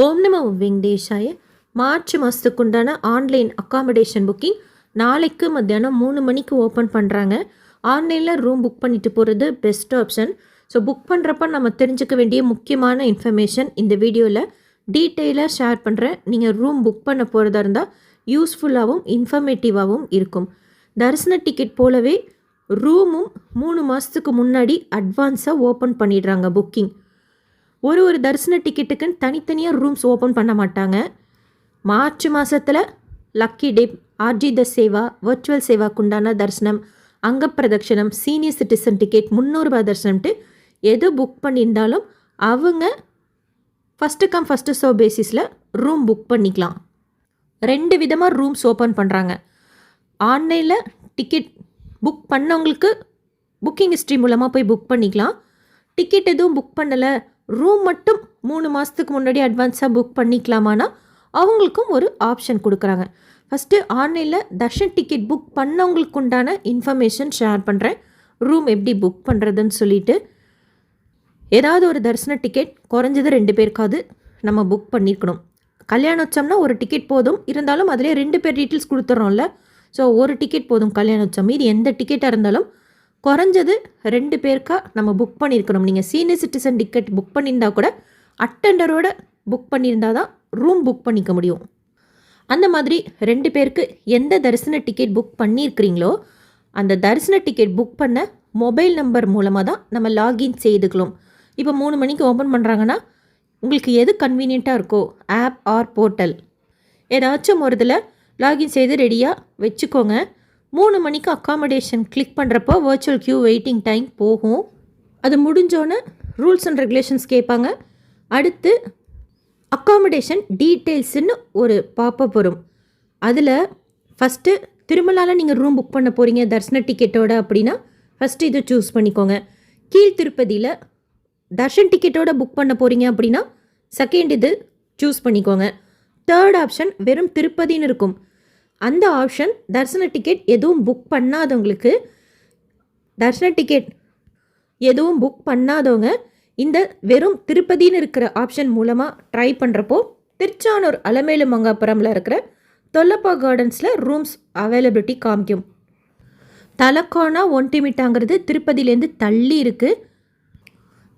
ஓம் நமோ வெங்கடேஷாய. March மாதத்துக்குண்டான online accommodation booking நாளைக்கு மத்தியானம் 3 மணிக்கு ஓப்பன் பண்ணுறாங்க. ஆன்லைனில் ரூம் புக் பண்ணிட்டு போகிறது பெஸ்ட் ஆப்ஷன். ஸோ புக் பண்ணுறப்ப நம்ம தெரிஞ்சுக்க வேண்டிய முக்கியமான இன்ஃபர்மேஷன் இந்த வீடியோவில் டீட்டெயிலாக ஷேர் பண்ணுறேன். நீங்கள் ரூம் புக் பண்ண போகிறதா இருந்தால் யூஸ்ஃபுல்லாகவும் இன்ஃபர்மேட்டிவாகவும் இருக்கும். தரிசன டிக்கெட் போலவே ரூமும் 3 மாதத்துக்கு முன்னாடி அட்வான்ஸாக ஓப்பன் பண்ணிடுறாங்க புக்கிங். ஒரு தரிசன டிக்கெட்டுக்குன்னு தனித்தனியாக ரூம்ஸ் ஓப்பன் பண்ண மாட்டாங்க. மார்ச் மாதத்தில் லக்கி டிப், ஆர்ஜித சேவா, வர்ச்சுவல் சேவாக்குண்டான தரிசனம், அங்க பிரதட்சணம், சீனியர் சிட்டிசன் டிக்கெட், 300 ரூபாய் தரிசனம்ட்டு எது புக் பண்ணியிருந்தாலும் அவங்க ஃபஸ்ட்டு கம் ஃபஸ்ட்டு சர்வ் பேசிஸில் ரூம் புக் பண்ணிக்கலாம். 2 விதமாக ரூம்ஸ் ஓப்பன் பண்ணுறாங்க. ஆன்லைனில் டிக்கெட் புக் பண்ணவங்களுக்கு புக்கிங் ஹிஸ்ட்ரி மூலமாக போய் புக் பண்ணிக்கலாம். டிக்கெட் எதுவும் புக் பண்ணலை, ரூம் மட்டும் 3 மாதத்துக்கு முன்னாடி அட்வான்ஸாக புக் பண்ணிக்கலாமானா அவங்களுக்கும் ஒரு ஆப்ஷன் கொடுக்குறாங்க. ஃபஸ்ட்டு ஆன்லைனில் தர்ஷன் டிக்கெட் புக் பண்ணவங்களுக்கு உண்டான இன்ஃபர்மேஷன் ஷேர் பண்ணுறேன். ரூம் எப்படி புக் பண்ணுறதுன்னு சொல்லிட்டு, ஏதாவது ஒரு தரிசன டிக்கெட் குறைஞ்சது 2 பேருக்காவது நம்ம புக் பண்ணியிருக்கணும். கல்யாணோற்சவம்னா ஒரு டிக்கெட் போதும், இருந்தாலும் அதிலே 2 பேர் டீட்டெயில்ஸ் கொடுத்துட்றோம்ல. ஸோ ஒரு டிக்கெட் போதும் கல்யாணோற்சவம். இது எந்த டிக்கெட்டாக இருந்தாலும் குறைஞ்சது 2 பேருக்கா நம்ம புக் பண்ணியிருக்கணும். நீங்கள் சீனியர் சிட்டிசன் டிக்கெட் புக் பண்ணியிருந்தா கூட அட்டெண்டரோட புக் பண்ணியிருந்தால் தான் ரூம் புக் பண்ணிக்க முடியும். அந்த மாதிரி 2 பேருக்கு எந்த தரிசன டிக்கெட் புக் பண்ணியிருக்கிறீங்களோ அந்த தரிசன டிக்கெட் புக் பண்ண மொபைல் நம்பர் மூலமாக தான் நம்ம லாகின் செய்துக்கலாம். இப்போ 3 மணிக்கு ஓப்பன் பண்ணுறாங்கன்னா உங்களுக்கு எது கன்வீனியண்ட்டாக இருக்கோ, ஆப் ஆர் போர்ட்டல் ஏதாச்சும் ஒரு இதில் லாகின் செய்து ரெடியாக வச்சுக்கோங்க. 3 மணிக்கு அக்காமடேஷன் கிளிக் பண்ணுறப்போ வர்ச்சுவல் க்யூ வெயிட்டிங் டைம் போகும். அது முடிஞ்சோன்னே ரூல்ஸ் அண்ட் ரெகுலேஷன்ஸ் கேட்பாங்க. அடுத்து அக்காமடேஷன் டீட்டெயில்ஸ்னு ஒரு பாப்பப் வரும். அதில் ஃபஸ்ட்டு திருமலாவில் நீங்கள் ரூம் புக் பண்ண போகிறீங்க தர்ஷன டிக்கெட்டோட அப்படின்னா ஃபஸ்ட்டு இதை சூஸ் பண்ணிக்கோங்க. கீழ் திருப்பதியில் தர்ஷன் டிக்கெட்டோட புக் பண்ண போகிறீங்க அப்படின்னா செகண்ட் இது சூஸ் பண்ணிக்கோங்க. தேர்ட் ஆப்ஷன் வெறும் திருப்பதின்னு இருக்கும். அந்த ஆப்ஷன் தரிசன டிக்கெட் எதுவும் புக் பண்ணாதவங்களுக்கு, தரிசன டிக்கெட் எதுவும் புக் பண்ணாதவங்க இந்த வெறும் திருப்பதின்னு இருக்கிற ஆப்ஷன் மூலமாக ட்ரை பண்ணுறப்போ திருச்சானூர் அலமேலு மங்காபுரமில் இருக்கிற தொல்லப்பா கார்டன்ஸில் ரூம்ஸ் அவைலபிலிட்டி காமிக்கும். தலக்கோனா ஒன்டிமிட்டாங்கிறது திருப்பதியிலேருந்து தள்ளி இருக்குது.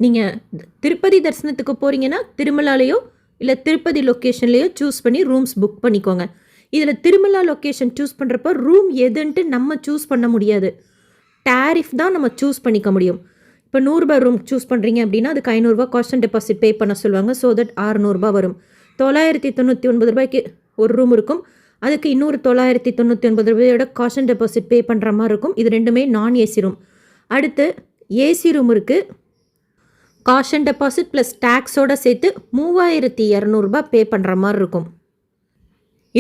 நீங்கள் திருப்பதி தரிசனத்துக்கு போகிறீங்கன்னா திருமலாலேயோ இல்லை திருப்பதி லொக்கேஷன்லேயோ சூஸ் பண்ணி ரூம்ஸ் புக் பண்ணிக்கோங்க. இதில் திருமலா லொக்கேஷன் சூஸ் பண்ணுறப்ப ரூம் எதுன்ட்டு நம்ம சூஸ் பண்ண முடியாது. டேரிஃப் தான் நம்ம சூஸ் பண்ணிக்க முடியும். இப்போ 100 ரூபாய் ரூம் சூஸ் பண்ணுறீங்க அப்படின்னா அதுக்கு 500 ரூபாய் காஸ்ட் அண்ட் டெபாசிட் பே பண்ண சொல்லுவாங்க. ஸோ தட் 600 ரூபாய் வரும். 999 ரூபாய்க்கு ஒரு ரூம் இருக்கும். அதுக்கு இன்னொரு 999 ரூபாயோட காஸ்ட் அண்ட் டெபாசிட் பே பண்ணுற மாதிரி இருக்கும். இது ரெண்டுமே நான் ஏசி ரூம். அடுத்து ஏசி ரூம் இருக்குது. காஸ்ட் அண்ட் டெபாசிட் ப்ளஸ் டேக்ஸோடு சேர்த்து 3200 ரூபாய் பே பண்ணுற மாதிரி இருக்கும்.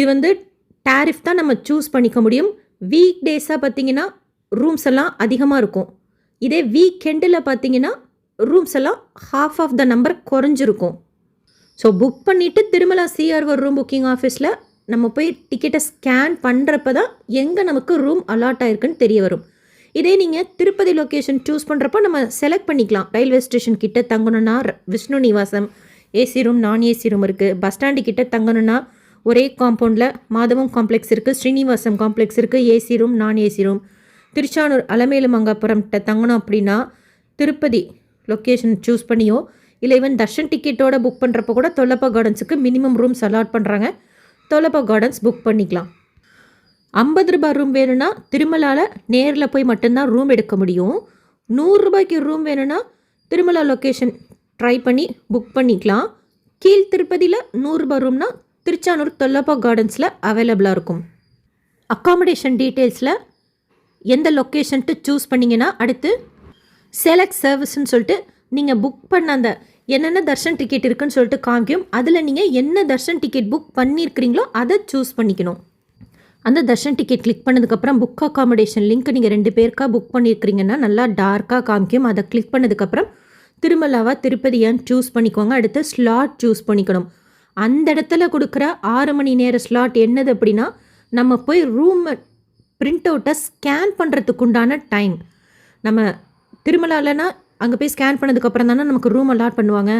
இது டேரிஃப் தான் நம்ம சூஸ் பண்ணிக்க முடியும். வீக் டேஸாக பார்த்தீங்கன்னா ரூம்ஸ் எல்லாம் அதிகமாக இருக்கும். இதே வீக்கெண்டில் பார்த்தீங்கன்னா ரூம்ஸ் எல்லாம் ஹாஃப் ஆஃப் த நம்பர் குறைஞ்சிருக்கும். ஸோ புக் பண்ணிவிட்டு திருமலா சிஆர்ஓ ரூம் புக்கிங் ஆஃபீஸில் நம்ம போய் டிக்கெட்டை ஸ்கேன் பண்ணுறப்ப தான் எங்கே நமக்கு ரூம் அலாட் ஆகிருக்குன்னு தெரிய வரும். இதே நீங்கள் திருப்பதி லொக்கேஷன் சூஸ் பண்ணுறப்போ நம்ம செலக்ட் பண்ணிக்கலாம். ரயில்வே ஸ்டேஷன் கிட்டே தங்கணுன்னா விஷ்ணு நிவாசம் ஏசி ரூம், நான் ஏசி ரூம் இருக்குது. பஸ் ஸ்டாண்டு கிட்டே தங்கணுன்னா ஒரே காம்பவுண்டில் மாதவம் காம்ப்ளெக்ஸ் இருக்குது, ஸ்ரீனிவாசம் காம்ப்ளெக்ஸ் இருக்குது, ஏசி ரூம், நான் ஏசி ரூம். திருச்சானூர் அலமேலு மங்காபுரம்கிட்ட தங்கணும் அப்படின்னா திருப்பதி லொக்கேஷன் சூஸ் பண்ணியோ இல்லை ஈவன் தர்ஷன் டிக்கெட்டோட புக் பண்ணுறப்போ கூட தொல்லப்பா கார்டன்ஸுக்கு மினிமம் ரூம்ஸ் அலாட் பண்ணுறாங்க. தொல்லப்பா கார்டன்ஸ் புக் பண்ணிக்கலாம். 50 ரூபாய் ரூம் வேணும்னா திருமலாவில் நேரில் போய் மட்டும்தான் ரூம் எடுக்க முடியும். 100 ரூபாய்க்கு ரூம் வேணும்னா திருமலா லொக்கேஷன் ட்ரை பண்ணி புக் பண்ணிக்கலாம். கீழ் திருப்பதியில் 100 ரூபாய் ரூம்னா திருச்சானூர் தொல்லப்பா கார்டன்ஸில் அவைலபிளாக இருக்கும். அக்காமடேஷன் டீட்டெயில்ஸில் எந்த லொக்கேஷன்ட்டு சூஸ் பண்ணிங்கன்னா அடுத்து செலக்ட் சர்வீஸ்ன்னு சொல்லிட்டு நீங்கள் புக் பண்ண அந்த என்னென்ன தர்ஷன் டிக்கெட் இருக்குன்னு சொல்லிட்டு காமிக்கும். அதில் நீங்கள் என்ன தர்ஷன் டிக்கெட் புக் பண்ணியிருக்கிறீங்களோ அதை சூஸ் பண்ணிக்கணும். அந்த தர்ஷன் டிக்கெட் கிளிக் பண்ணதுக்கப்புறம் புக் அக்காமடேஷன் லிங்க் நீங்கள் 2 பேருக்காக புக் பண்ணியிருக்கிறீங்கன்னா நல்லா டார்க்காக காமிக்கும். அதை கிளிக் பண்ணதுக்கப்புறம் திருமலாவா திருப்பதியான்னு சூஸ் பண்ணிக்கோங்க. அடுத்து ஸ்லாட் சூஸ் பண்ணிக்கணும். அந்த இடத்துல கொடுக்குற 6 மணி நேர ஸ்லாட் என்னது அப்படின்னா நம்ம போய் ரூம் பிரிண்ட் அவுட்டை ஸ்கேன் பண்ணுறதுக்கு உண்டான டைம். நம்ம திருமலாலனா அங்கே போய் ஸ்கேன் பண்ணதுக்கப்புறம் தானே நமக்கு ரூம் அலாட் பண்ணுவாங்க.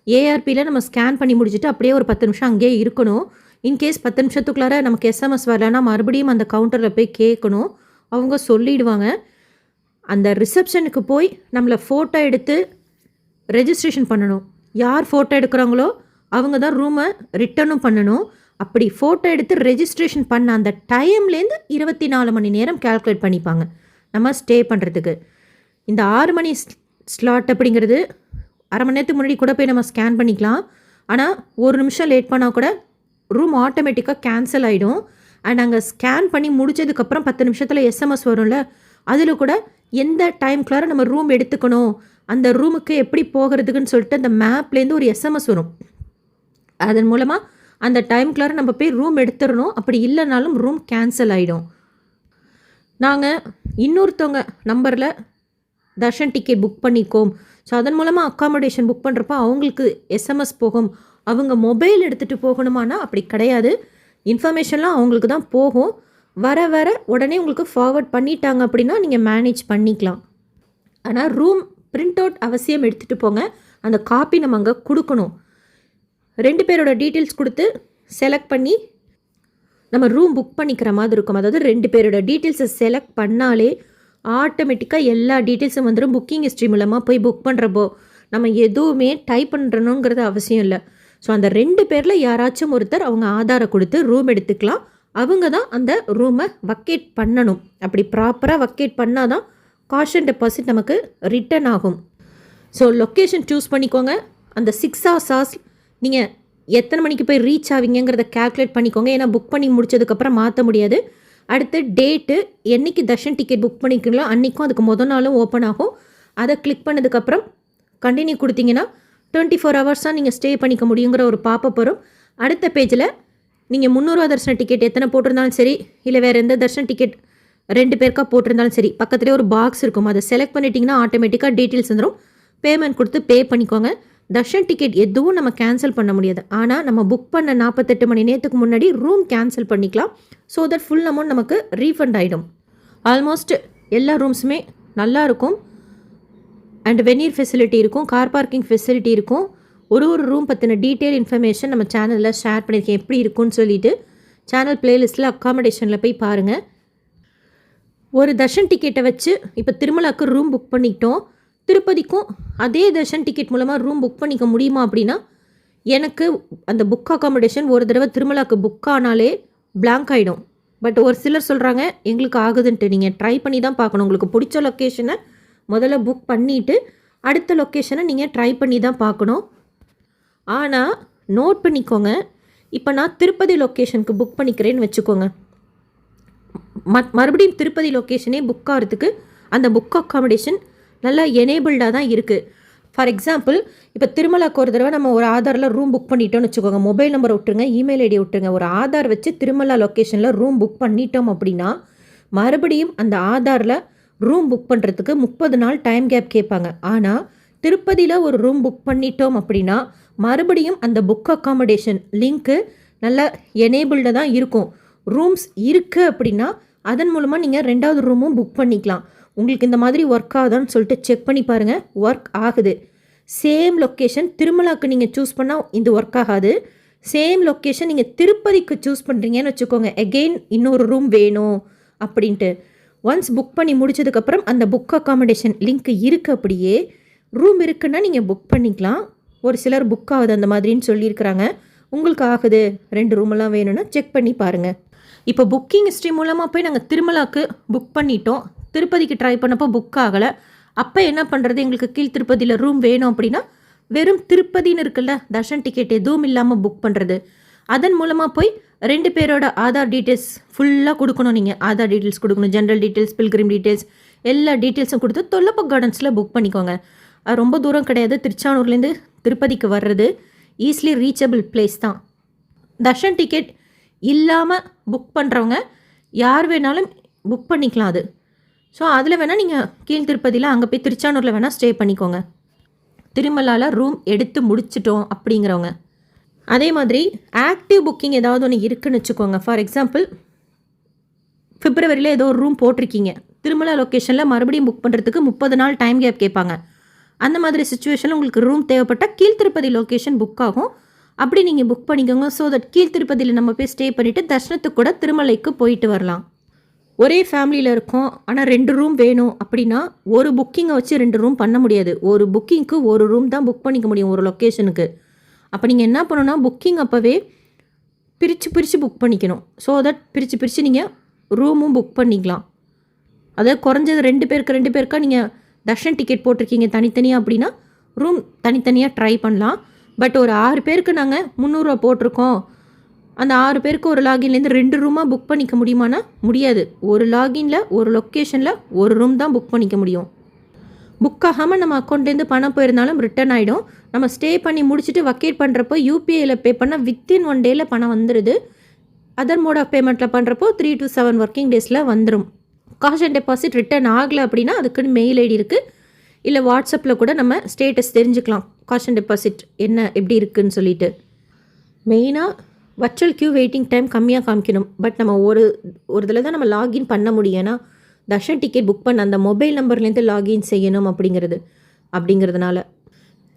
ஏஆர்பியில் நம்ம ஸ்கேன் பண்ணி முடிச்சுட்டு அப்படியே ஒரு 10 நிமிஷம் அங்கேயே இருக்கணும். இன்கேஸ் 10 நிமிஷத்துக்குள்ளார நமக்கு எஸ்எம்எஸ் வரலன்னா மறுபடியும் அந்த கவுண்டரில் போய் கேட்கணும். அவங்க சொல்லிடுவாங்க. அந்த ரிசப்ஷனுக்கு போய் நம்மளை ஃபோட்டோ எடுத்து ரெஜிஸ்ட்ரேஷன் பண்ணணும். யார் ஃபோட்டோ எடுக்கிறாங்களோ அவங்க தான் ரூமை ரிட்டர்னும் பண்ணணும். அப்படி ஃபோட்டோ எடுத்து ரெஜிஸ்ட்ரேஷன் பண்ண அந்த டைம்லேருந்து 24 மணி நேரம் கால்குலேட் பண்ணிப்பாங்க நம்ம ஸ்டே பண்ணுறதுக்கு. இந்த 6 மணி ஸ்லாட் அப்படிங்கிறது அரை மணி நேரத்துக்கு முன்னாடி கூட போய் நம்ம ஸ்கேன் பண்ணிக்கலாம். ஆனால் ஒரு நிமிஷம் லேட் பண்ணால் கூட ரூம் ஆட்டோமேட்டிக்காக கேன்சல் ஆகிடும். அண்ட் அங்கே ஸ்கேன் பண்ணி முடித்ததுக்கப்புறம் 10 நிமிஷத்தில் எஸ்எம்எஸ் வரும்ல, அதில் கூட எந்த டைம்குள்ளார நம்ம ரூம் எடுத்துக்கணும், அந்த ரூமுக்கு எப்படி போகிறதுக்குன்னு சொல்லிட்டு அந்த மேப்லேருந்து ஒரு எஸ்எம்எஸ் வரும். அதன் மூலமாக அந்த டைம்குள்ளார நம்ம போய் ரூம் எடுத்துடணும். அப்படி இல்லைனாலும் ரூம் கேன்சல் ஆகிடும். நாங்கள் இன்னொருத்தவங்க நம்பரில் தர்ஷன் டிக்கெட் புக் பண்ணிக்கோம். ஸோ அதன் மூலமாக அக்காமடேஷன் புக் பண்ணுறப்ப அவங்களுக்கு எஸ்எம்எஸ் போகும். அவங்க மொபைல் எடுத்துகிட்டு போகணுமானா அப்படி கிடையாது. இன்ஃபர்மேஷன்லாம் அவங்களுக்கு தான் போகும். வர வர உடனே உங்களுக்கு ஃபார்வர்ட் பண்ணிட்டாங்க அப்படின்னா நீங்கள் மேனேஜ் பண்ணிக்கலாம். ஆனால் ரூம் பிரிண்ட் அவுட் அவசியம் எடுத்துகிட்டு போங்க. அந்த காப்பி நம்ம அங்கே கொடுக்கணும். 2 பேரோட டீட்டெயில்ஸ் கொடுத்து செலக்ட் பண்ணி நம்ம ரூம் புக் பண்ணிக்கிற மாதிரி இருக்கும். அதாவது 2 பேரோட டீட்டெயில்ஸை செலக்ட் பண்ணாலே ஆட்டோமேட்டிக்காக எல்லா டீட்டெயில்ஸும் வந்துடும். புக்கிங் ஹிஸ்ட்ரி மூலமாக போய் புக் பண்ணுறப்போ நம்ம எதுவுமே டைப் பண்ணுறணுங்கிறது அவசியம் இல்லை. ஸோ அந்த 2 பேரில் யாராச்சும் ஒருத்தர் அவங்க ஆதாரை கொடுத்து ரூம் எடுத்துக்கலாம். அவங்க தான் அந்த ரூமை வக்கேட் பண்ணணும். அப்படி ப்ராப்பராக வக்கேட் பண்ணால் தான் காஷன் டெபாசிட் நமக்கு ரிட்டர்ன் ஆகும். ஸோ லொக்கேஷன் சூஸ் பண்ணிக்கோங்க. அந்த 6 hours நீங்கள் எத்தனை மணிக்கு போய் ரீச் ஆவீங்கிறத கால்குலேட் பண்ணிக்கோங்க. ஏன்னா புக் பண்ணி முடிச்சதுக்கப்புறம் மாற்ற முடியாது. அடுத்து டேட்டு, என்றைக்கு தர்ஷன் டிக்கெட் புக் பண்ணிக்கிறீங்களோ அன்றைக்கும் அதுக்கு முதல் நாளும் ஓப்பன் ஆகும். அதை கிளிக் பண்ணதுக்கப்புறம் கண்டினியூ கொடுத்தீங்கன்னா 24 hours நீங்கள் ஸ்டே பண்ணிக்க முடியுங்கிற ஒரு பாப்பப் வரும். அடுத்த பேஜில் நீங்கள் 300 தர்ஷன் டிக்கெட் எத்தனை போட்டிருந்தாலும் சரி, இல்லை வேறு எந்த தர்ஷன் டிக்கெட் 2 பேருக்கா போட்டிருந்தாலும் சரி, பக்கத்துலேயே ஒரு பாக்ஸ் இருக்கும். அதை செலக்ட் பண்ணிட்டீங்கன்னா ஆட்டோமேட்டிக்காக டீட்டெயில்ஸ் வந்துடும். பேமெண்ட் கொடுத்து பே பண்ணிக்கோங்க. தர்ஷன் டிக்கெட் எதுவும் நம்ம கேன்சல் பண்ண முடியாது. ஆனால் நம்ம புக் பண்ண 48 மணி நேரத்துக்கு முன்னாடி ரூம் கேன்சல் பண்ணிக்கலாம். ஸோ தட் ஃபுல் அமௌண்ட் நமக்கு ரீஃபண்ட் ஆகிடும். ஆல்மோஸ்ட் எல்லா ரூம்ஸுமே நல்லாயிருக்கும். அண்ட் வெந்நீர் ஃபெசிலிட்டி இருக்கும், கார் பார்க்கிங் ஃபெசிலிட்டி இருக்கும். ஒரு ரூம் பற்றின டீட்டெயில் இன்ஃபர்மேஷன் நம்ம சேனலில் ஷேர் பண்ணியிருக்கேன். எப்படி இருக்குன்னு சொல்லிட்டு சேனல் பிளேலிஸ்ட்டில் அக்காமடேஷனில் போய் பாருங்கள். ஒரு தர்ஷன் டிக்கெட்டை வச்சு இப்போ திருமலாவுக்கு ரூம் புக் பண்ணிக்கிட்டோம். திருப்பதிக்கும் அதே தர்ஷன் டிக்கெட் மூலமாக ரூம் புக் பண்ணிக்க முடியுமா அப்படின்னா, எனக்கு அந்த புக் அக்காமடேஷன் ஒரு தடவை திருமலாவுக்கு புக் ஆனாலே பிளாங்க் ஆகிடும். பட் ஒரு சிலர் சொல்கிறாங்க எங்களுக்கு ஆகுதுன்ட்டு. நீங்கள் ட்ரை பண்ணி தான் பார்க்கணும். உங்களுக்கு பிடிச்ச லொக்கேஷனை முதல்ல புக் பண்ணிவிட்டு அடுத்த லொக்கேஷனை நீங்கள் ட்ரை பண்ணி தான் பார்க்கணும். ஆனால் நோட் பண்ணிக்கோங்க, இப்போ நான் திருப்பதி லொக்கேஷனுக்கு புக் பண்ணிக்கிறேன்னு வச்சுக்கோங்க. மறுபடியும் திருப்பதி லொக்கேஷனே புக் ஆகிறதுக்கு அந்த புக் அக்காமடேஷன் நல்லா எனேபிள்டாக தான் இருக்குது. ஃபார் எக்ஸாம்பிள், இப்போ திருமலாக்கு ஒரு தடவை நம்ம ஒரு ஆதாரில் ரூம் புக் பண்ணிட்டோம்னு வச்சுக்கோங்க. மொபைல் நம்பர் விட்டுருங்க, இமெயில் ஐடி விட்டுருங்க. ஒரு ஆதார் வச்சு திருமலா லொக்கேஷனில் ரூம் புக் பண்ணிட்டோம் அப்படின்னா மறுபடியும் அந்த ஆதாரில் ரூம் புக் பண்ணுறதுக்கு 30 நாள் டைம் கேப் கேட்பாங்க. ஆனால் திருப்பதியில் ஒரு ரூம் புக் பண்ணிட்டோம் அப்படின்னா மறுபடியும் அந்த புக் அக்காமடேஷன் லிங்க்கு நல்லா எனேபிள்டாக தான் இருக்கும். ரூம்ஸ் இருக்குது அப்படின்னா அதன் மூலமாக நீங்கள் 2வது ரூமும் புக் பண்ணிக்கலாம். உங்களுக்கு இந்த மாதிரி ஒர்க் ஆகுதான்னு சொல்லிட்டு செக் பண்ணி பாருங்கள். ஒர்க் ஆகுது. சேம் லொக்கேஷன் திருமலாவுக்கு நீங்கள் சூஸ் பண்ணால் இது ஒர்க் ஆகாது. சேம் லொக்கேஷன் நீங்கள் திருப்பதிக்கு சூஸ் பண்ணுறீங்கன்னு வச்சுக்கோங்க, எகெயின் இன்னொரு ரூம் வேணும் அப்படின்ட்டு. ஒன்ஸ் புக் பண்ணி முடிச்சதுக்கப்புறம் அந்த புக் அக்காமடேஷன் லிங்க் இருக்குது. அப்படியே ரூம் இருக்குன்னா நீங்கள் புக் பண்ணிக்கலாம். ஒரு சிலர் புக் ஆகுது அந்த மாதிரின்னு சொல்லியிருக்கிறாங்க. உங்களுக்கு ஆகுது 2 ரூமெல்லாம் வேணும்னா செக் பண்ணி பாருங்கள். இப்போ புக்கிங் ஹிஸ்ட்ரி மூலமாக போய் நாங்கள் திருமலாவுக்கு புக் பண்ணிட்டோம். திருப்பதிக்கு ட்ரை பண்ணப்போ புக் ஆகலை. அப்போ என்ன பண்ணுறது, எங்களுக்கு கீழ் திருப்பதியில் ரூம் வேணும் அப்படின்னா வெறும் திருப்பதின்னு இருக்குல்ல, தர்ஷன் டிக்கெட் எதுவும் இல்லாமல் புக் பண்ணுறது. அதன் மூலமாக போய் 2 பேரோட ஆதார் டீட்டெயில்ஸ் ஃபுல்லாக கொடுக்கணும். நீங்கள் ஆதார் டீட்டெயில்ஸ் கொடுக்கணும், ஜென்ரல் டீட்டெயில்ஸ், பில்கிரிம் டீட்டெயில்ஸ், எல்லா டீட்டெயில்ஸும் கொடுத்து தொல்லப்பக் கார்டன்ஸில் புக் பண்ணிக்கோங்க. அது ரொம்ப தூரம் கிடையாது. திருச்சானூர்லேருந்து திருப்பதிக்கு வர்றது ஈஸிலி ரீச்சபிள் பிளேஸ் தான். தர்ஷன் டிக்கெட் இல்லாமல் புக் பண்ணுறவங்க யார் வேணாலும் புக் பண்ணிக்கலாம் அது. ஸோ அதில் வேணால் நீங்கள் கீழ் திருப்பதியில் அங்கே போய் திருச்சானூரில் வேணால் ஸ்டே பண்ணிக்கோங்க. திருமலாவில் ரூம் எடுத்து முடிச்சிட்டோம் அப்படிங்கிறவங்க. அதே மாதிரி ஆக்டிவ் புக்கிங் ஏதாவது ஒன்று இருக்குதுன்னு வச்சுக்கோங்க. ஃபார் எக்ஸாம்பிள், பிப்ரவரியில் ஏதோ ஒரு ரூம் போட்டிருக்கீங்க. திருமலா லொக்கேஷனில் மறுபடியும் புக் பண்ணுறதுக்கு 30 நாள் டைம் கேப் கேட்பாங்க. அந்த மாதிரி சுச்சுவேஷனில் உங்களுக்கு ரூம் தேவைப்பட்டால் கீழ்த்திருப்பதி லொக்கேஷன் புக் ஆகும். அப்படி நீங்கள் புக் பண்ணிக்கோங்க. ஸோ தட் கீழ்த்திருப்பதியில் நம்ம போய் ஸ்டே பண்ணிவிட்டு தர்ஷனத்துக்கு கூட திருமலைக்கு போயிட்டு வரலாம். ஒரே ஃபேமிலியில் இருக்கோம், ஆனால் 2 ரூம் வேணும் அப்படின்னா ஒரு புக்கிங்கை வச்சு 2 ரூம் பண்ண முடியாது. ஒரு புக்கிங்க்கு ஒரு ரூம் தான் புக் பண்ணிக்க முடியும் ஒரு லொக்கேஷனுக்கு. அப்போ நீங்கள் என்ன பண்ணணும்னா புக்கிங் அப்போவே பிரித்து புக் பண்ணிக்கணும். ஸோ தட் பிரித்து நீங்கள் ரூமும் புக் பண்ணிக்கலாம். அதாவது குறைஞ்சது 2 பேருக்கா நீங்கள் தர்ஷன் டிக்கெட் போட்டிருக்கீங்க தனித்தனியாக அப்படின்னா ரூம் தனித்தனியாக ட்ரை பண்ணலாம். பட் ஒரு 6 பேருக்கு நாங்கள் 300 ரூபா போட்டிருக்கோம், அந்த 6 பேருக்கு ஒரு லாகின்லேருந்து 2 ரூமாக புக் பண்ணிக்க முடியுமானா முடியாது. ஒரு லாகின்ல ஒரு லொக்கேஷனில் ஒரு ரூம் தான் புக் பண்ணிக்க முடியும். புக் ஆகாமல் நம்ம அக்கௌண்ட்லேருந்து பணம் போயிருந்தாலும் ரிட்டர்ன் ஆகிடும். நம்ம ஸ்டே பண்ணி முடிச்சுட்டு வக்கேட் பண்ணுறப்போ யூபிஐயில் பே பண்ணால் வித்தின் 1 டேயில் பணம் வந்துடுது. அதர் மோட் ஆஃப் பேமெண்ட்டில் பண்ணுறப்போ 3 to 7 ஒர்க்கிங் டேஸில் வந்துடும். காஷ் அண்ட் டெபாசிட் ரிட்டர்ன் ஆகலை அப்படின்னா அதுக்குன்னு மெயில் ஐடி இருக்குது, இல்லை வாட்ஸ்அப்பில் கூட நம்ம ஸ்டேட்டஸ் தெரிஞ்சுக்கலாம் காஷ் அண்ட் டெபாசிட் என்ன எப்படி இருக்குதுன்னு சொல்லிட்டு. மெயினாக வர்ச்சுவல் க்யூ வெயிட்டிங் டைம் கம்மியாக காமிக்கணும். பட் நம்ம ஒரு இதில் தான் நம்ம லாகின் பண்ண முடியும். ஏன்னா தர்ஷன் டிக்கெட் புக் பண்ண அந்த மொபைல் நம்பர்லேருந்து லாகின் செய்யணும் அப்படிங்கிறதுனால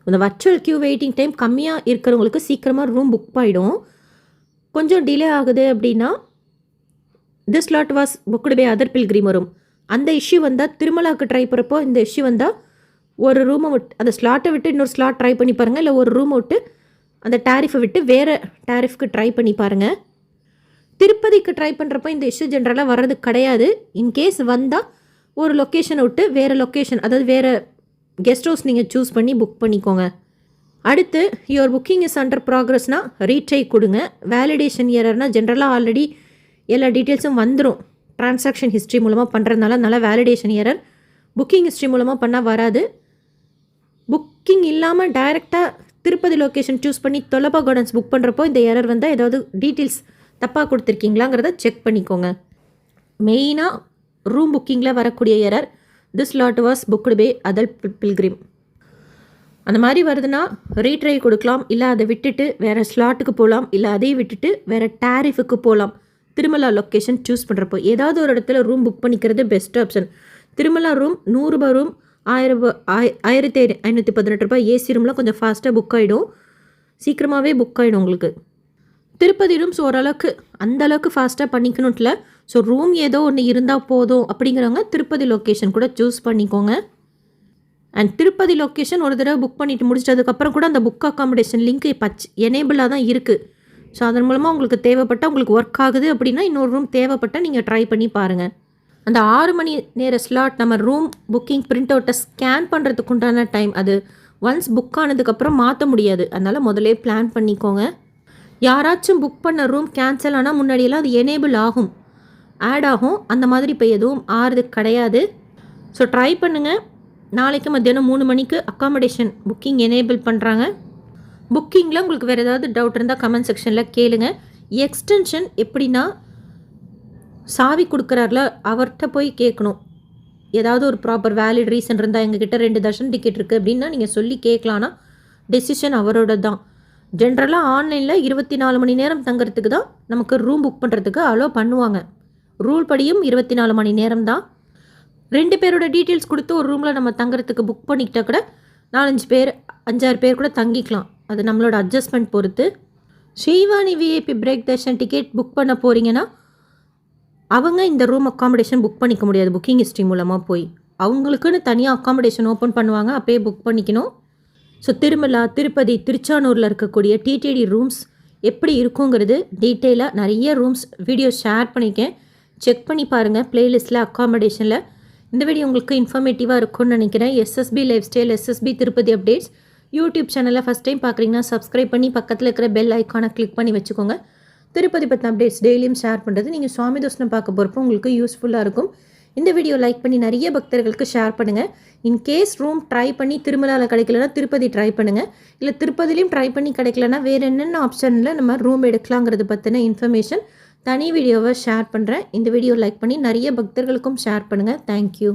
இந்த வர்ச்சுவல் க்யூ வெயிட்டிங் டைம் கம்மியாக இருக்கிறவங்களுக்கு சீக்கிரமாக ரூம் புக் ஆகிடும். கொஞ்சம் டிலே ஆகுது அப்படின்னா this slot was booked by other pilgrim வரும். அந்த இஷ்யூ வந்தால் திருமலாவுக்கு ட்ரை பண்ணுறப்போ இந்த இஷ்யூ வந்தால் ஒரு ரூமை விட்டு அந்த ஸ்லாட்டை விட்டு இன்னொரு ஸ்லாட் ட்ரை பண்ணி பாருங்கள், இல்லை ஒரு ரூமை விட்டு அந்த டேரிஃபை விட்டு வேறு டேரிஃப்க்கு ட்ரை பண்ணி பாருங்கள். திருப்பதிக்கு ட்ரை பண்ணுறப்போ இந்த இஷ்யூ ஜென்ரலாக வர்றது கிடையாது. இன்கேஸ் வந்தால் ஒரு லொக்கேஷனை விட்டு வேறு லொக்கேஷன், அதாவது வேறு கெஸ்ட் ஹவுஸ் நீங்கள் சூஸ் பண்ணி புக் பண்ணிக்கோங்க. அடுத்து யுவர் புக்கிங் இஸ் அண்டர் ப்ராக்ரஸ்னால் ரீட்ரை கொடுங்க. வேலிடேஷன் எரர்னால் ஜென்ரலாக ஆல்ரெடி எல்லா டீட்டெயில்ஸும் வந்துடும். ட்ரான்சாக்ஷன் ஹிஸ்ட்ரி மூலமாக பண்ணுறதுனால நல்ல வேலிடேஷன் எரர். புக்கிங் ஹிஸ்ட்ரி மூலமாக பண்ணால் வராது. புக்கிங் இல்லாமல் டைரெக்டாக திருப்பதி லொக்கேஷன் சூஸ் பண்ணி தொலபா கார்டன்ஸ் புக் பண்ணுறப்போ இந்த எரர் வந்தால் ஏதாவது டீட்டெயில்ஸ் தப்பாக கொடுத்துருக்கீங்களாங்கிறத செக் பண்ணிக்கோங்க. மெயினாக ரூம் புக்கிங்கில் வரக்கூடிய error this lot was booked by other pilgrim. அந்த மாதிரி வருதுன்னா ரீட்ரை கொடுக்கலாம், இல்லை அதை விட்டுட்டு வேறு ஸ்லாட்டுக்கு போகலாம், இல்லை அதையும் விட்டுட்டு வேறு டேரிஃபுக்கு போகலாம். திருமலா லொக்கேஷன் சூஸ் பண்ணுறப்போ ஏதாவது ஒரு இடத்துல ரூம் புக் பண்ணிக்கிறது பெஸ்ட் ஆப்ஷன். திருமலா ரூம் 100 ரூபா ரூம் 1518 ரூபாய். ஏசி ரூம்லாம் கொஞ்சம் ஃபாஸ்ட்டாக புக் ஆகிடும், சீக்கிரமாகவே புக் ஆகிடும் உங்களுக்கு. திருப்பதி ரூம்ஸ் ஓரளவுக்கு அந்தளவுக்கு ஃபாஸ்ட்டாக பண்ணிக்கணும்ல. ஸோ ரூம் ஏதோ ஒன்று இருந்தால் போதும் அப்படிங்கிறவங்க திருப்பதி லொக்கேஷன் கூட சூஸ் பண்ணிக்கோங்க. அண்ட் திருப்பதி லொக்கேஷன் ஒரு தடவை புக் பண்ணிவிட்டு முடிச்சிட்டதுக்கப்புறம் கூட அந்த புக் அக்காமடேஷன் லிங்க் எனேபிளாக தான் இருக்குது. ஸோ அதன் மூலமாக உங்களுக்கு தேவைப்பட்டால் உங்களுக்கு ஒர்க் ஆகுது அப்படின்னா இன்னொரு ரூம் தேவைப்பட்டால் நீங்கள் ட்ரை பண்ணி பாருங்கள். அந்த 6 மணி நேர ஸ்லாட் நம்ம ரூம் புக்கிங் பிரிண்ட் அவுட்டை ஸ்கேன் பண்ணுறதுக்கு உண்டான டைம். அது ஒன்ஸ் புக் ஆனதுக்கப்புறம் மாற்ற முடியாது, அதனால் முதலே பிளான் பண்ணிக்கோங்க. யாராச்சும் புக் பண்ண ரூம் கேன்சல் ஆனால் முன்னாடியெல்லாம் அது எனேபிள் ஆகும், ஆட் ஆகும். அந்த மாதிரி இப்போ எதுவும் ஆறுது கிடையாது. ஸோ ட்ரை பண்ணுங்கள். நாளைக்கு மத்தியானம் 3 மணிக்கு அக்காமடேஷன் புக்கிங் எனேபிள் பண்ணுறாங்க. புக்கிங்கில் உங்களுக்கு வேறு ஏதாவது டவுட் இருந்தால் கமெண்ட் செக்ஷனில் கேளுங்க. எக்ஸ்டென்ஷன் எப்படின்னா சாவி கொடுக்குறாருல அவர்கிட்ட போய் கேட்கணும். ஏதாவது ஒரு ப்ராப்பர் வேலிட் ரீசன் இருந்தால் எங்ககிட்ட 2 தர்ஷன் டிக்கெட் இருக்குது அப்படின்னா நீங்கள் சொல்லி கேட்கலான்னா டெசிஷன் அவரோட தான். ஜென்ரலாக ஆன்லைனில் 24 மணி நேரம் தங்குறதுக்கு தான் நமக்கு ரூம் புக் பண்ணுறதுக்கு அலோவ் பண்ணுவாங்க. ரூல் படியும் 24 மணி நேரம் தான். 2 பேரோட டீட்டெயில்ஸ் கொடுத்து ஒரு ரூமில் நம்ம தங்குறதுக்கு புக் பண்ணிக்கிட்டால் கூட 4-5 பேர் 5-6 பேர் கூட தங்கிக்கலாம். அது நம்மளோட அட்ஜஸ்ட்மெண்ட் பொறுத்து. Srivani VIP break Darshan ticket book பண்ண போகிறீங்கன்னா அவங்க இந்த ரூம் அக்காமடேஷன் புக் பண்ணிக்க முடியாது. புக்கிங் ஹிஸ்ட்ரி மூலமாக போய் அவங்களுக்குன்னு தனியாக அக்காமடேஷன் ஓப்பன் பண்ணுவாங்க, அப்போயே புக் பண்ணிக்கணும். ஸோ திருமலா, திருப்பதி, திருச்சானூரில் இருக்கக்கூடிய டிடிடி ரூம்ஸ் எப்படி இருக்குங்கிறது டீட்டெயிலாக நிறைய ரூம்ஸ் வீடியோ ஷேர் பண்ணியிருக்கேன். செக் பண்ணி பாருங்கள் ப்ளேலிஸ்ட்டில் அக்காமடேஷனில். இந்த வீடியோ உங்களுக்கு இன்ஃபர்மேட்டிவாக இருக்கும்னு நினைக்கிறேன். SSB lifestyle, SSB Tirupati updates YouTube சேனலில் ஃபஸ்ட் டைம் பார்க்குறீங்கன்னா சப்ஸ்கிரைப் பண்ணி பக்கத்தில் இருக்கிற பெல் ஐக்கானை கிளிக் பண்ணி வச்சுக்கோங்க. திருப்பதி பற்றின அப்டேட்ஸ் டெய்லியும் ஷேர் பண்ணுறது நீங்கள் சுவாமி தோஷனம் பார்க்க போகிறப்போ உங்களுக்கு யூஸ்ஃபுல்லாக இருக்கும். இந்த வீடியோ லைக் பண்ணி நிறைய பக்தர்களுக்கு ஷேர் பண்ணுங்கள். இன்கேஸ் ரூம் ட்ரை பண்ணி திருமலாவில் கிடைக்கலன்னா திருப்பதி ட்ரை பண்ணுங்கள், இல்லை திருப்பதிலையும் ட்ரை பண்ணி கிடைக்கலன்னா வேறு என்னென்ன ஆப்ஷனில் நம்ம ரூம் எடுக்கலாங்கிறது பற்றின இன்ஃபர்மேஷன் தனி வீடியோவை ஷேர் பண்ணுறேன். இந்த வீடியோ லைக் பண்ணி நிறைய பக்தர்களுக்கும் ஷேர் பண்ணுங்கள். தேங்க்யூ.